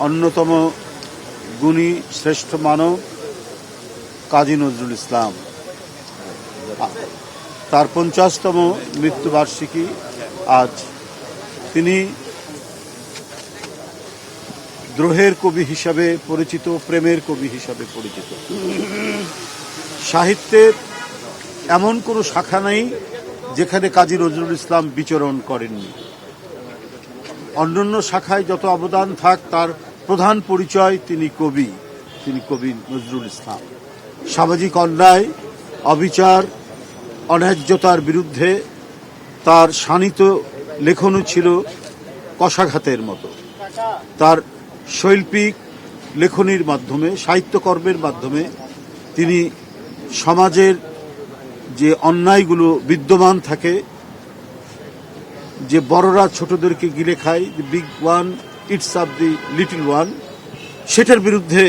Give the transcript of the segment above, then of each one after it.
অন্যতম গুণী শ্রেষ্ঠ মানব কাজী নজরুল ইসলাম, তার 50তম মৃত্যুবার্ষিকী আজ। তিনি দ্রোহের কবি হিসাবে পরিচিত, প্রেমের কবি হিসাবে পরিচিত। সাহিত্যের এমন কোনো শাখা নাই যেখানে কাজী নজরুল ইসলাম বিচরণ করেননি। অন্যান্য শাখায় যত অবদান থাক, তার প্রধান পরিচয় তিনি কবি নজরুল ইসলাম। সামাজিক অন্যায়, অবিচার, অন্যায্যতার বিরুদ্ধে তার শাণিত লেখনও ছিল কশাঘাতের মতো। তার শৈল্পিক লেখনীর মাধ্যমে, সাহিত্যকর্মের মাধ্যমে তিনি সমাজের যে অন্যায়গুলো বিদ্যমান থাকে, যে বড়রা ছোটদেরকে গিলে খায়, the big one it's up the little one, সেটার বিরুদ্ধে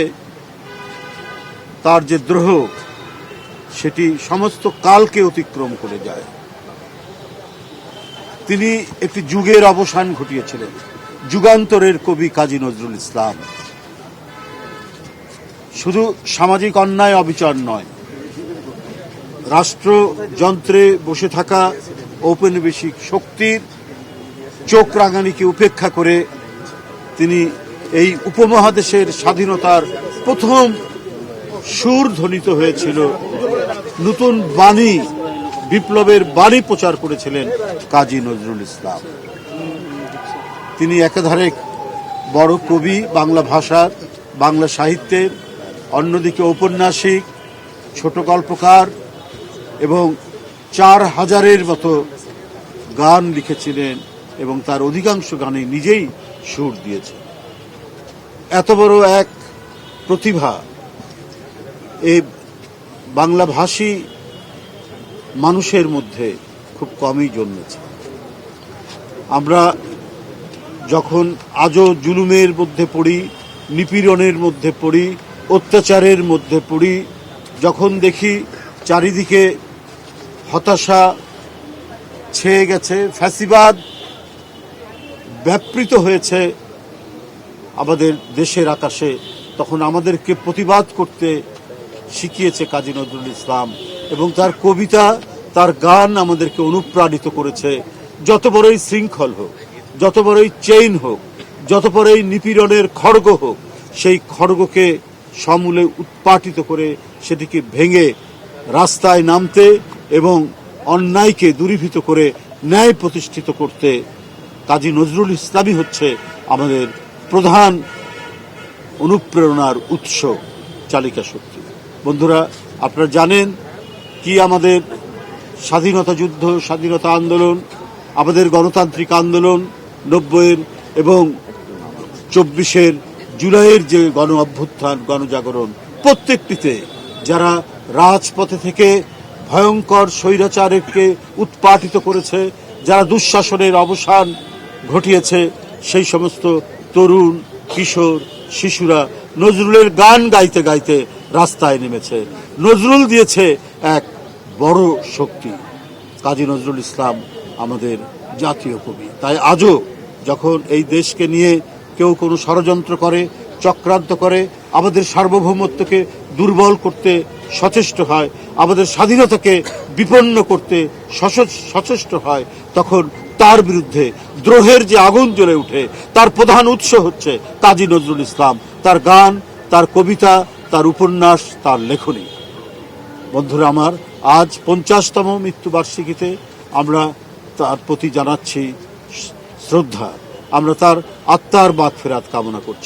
তার যে দ্রোহ, সেটি সমস্ত কালকে অতিক্রম করে যায়। তিনি একটি যুগের অবসান ঘটিয়েছিলেন, যুগান্তরের কবি কাজী নজরুল ইসলাম। শুধু সামাজিক অন্যায় অবিচার নয়, রাষ্ট্রযন্ত্রে বসে থাকা ঔপনিবেশিক শক্তির চোখ রাঙানিকে উপেক্ষা করে তিনি এই উপমহাদেশের স্বাধীনতার প্রথম সুর ধ্বনিত হয়েছিল, নতুন বাণী, বিপ্লবের বাণী প্রচার করেছিলেন কাজী নজরুল ইসলাম। তিনি একাধারে বড় কবি বাংলা ভাষার, বাংলা সাহিত্যের, অন্যদিকে ঔপন্যাসিক, ছোট গল্পকার এবং 4000-এর মতো গান লিখেছিলেন এবং তার অধিকাংশ গানে নিজেই সুর দিয়েছেন। এত বড় এক প্রতিভা এই বাংলাভাষী মানুষের মধ্যে খুব কমই জন্মেছে। আমরা যখন আজও জুলুমের মধ্যে পড়ি, নিপীড়নের মধ্যে পড়ি, অত্যাচারের মধ্যে পড়ি, যখন দেখি চারিদিকে হতাশা ছেয়ে গেছে, ফ্যাসিবাদ ব্যাপৃত হয়েছে আমাদের দেশের আকাশে, তখন আমাদেরকে প্রতিবাদ করতে শিখিয়েছে কাজী নজরুল ইসলাম। এবং তার কবিতা, তার গান আমাদেরকে অনুপ্রাণিত করেছে। যত বড়ই শৃঙ্খল হোক, যত বড়ই চেইন হোক, যত বড়ই নিপীড়নের খড়গ হোক, সেই খড়গকে সমূলে উৎপাটিত করে সেটিকে ভেঙে রাস্তায় নামতে এবং অন্যায়কে দূরীভূত করে ন্যায় প্রতিষ্ঠিত করতে কাজী নজরুল ইসলামই হচ্ছে আমাদের প্রধান অনুপ্রেরণার উৎস, চালিকা শক্তি। বন্ধুরা, আপনারা জানেন কি আমাদের স্বাধীনতা যুদ্ধ, স্বাধীনতা আন্দোলন, আমাদের গণতান্ত্রিক আন্দোলন 90-এর এবং 24-এর জুলাইয়ের যে গণ অভ্যুত্থান, গণজাগরণ, প্রত্যেকটিতে যারা রাজপথে থেকে ভয়ঙ্কর স্বৈরাচারকে উৎপাটিত করেছে, যারা দুঃশাসনের অবসান ঘটিয়েছে, সেই সমস্ত তরুণ, কিশোর, শিশুরা নজরুলের গান গাইতে গাইতে রাস্তায় নেমেছে। নজরুল দিয়েছে এক বড় শক্তি। কাজী নজরুল ইসলাম আমাদের জাতীয় কবি। তাই আজও যখন এই দেশকে নিয়ে কেউ কোনো ষড়যন্ত্র করে, চক্রান্ত করে, আমাদের সার্বভৌমত্বকে দুর্বল করতে সচেষ্ট হয়, আমাদের স্বাধীনতাকে বিপন্ন করতে সচেষ্ট হয়, তখন তার বিরুদ্ধে দ্রোহের যে আগুন জ্বলে উঠে, তার প্রধান উৎস হচ্ছে কাজী নজরুল ইসলাম, তার গান, তার কবিতা, তার উপন্যাস, তার লেখনী। বন্ধুরা আমার, আজ 50তম মৃত্যুবার্ষিকীতে আমরা তার প্রতি জানাচ্ছি শ্রদ্ধা। আমরা তার আত্মার মাগফিরাত কামনা করছি।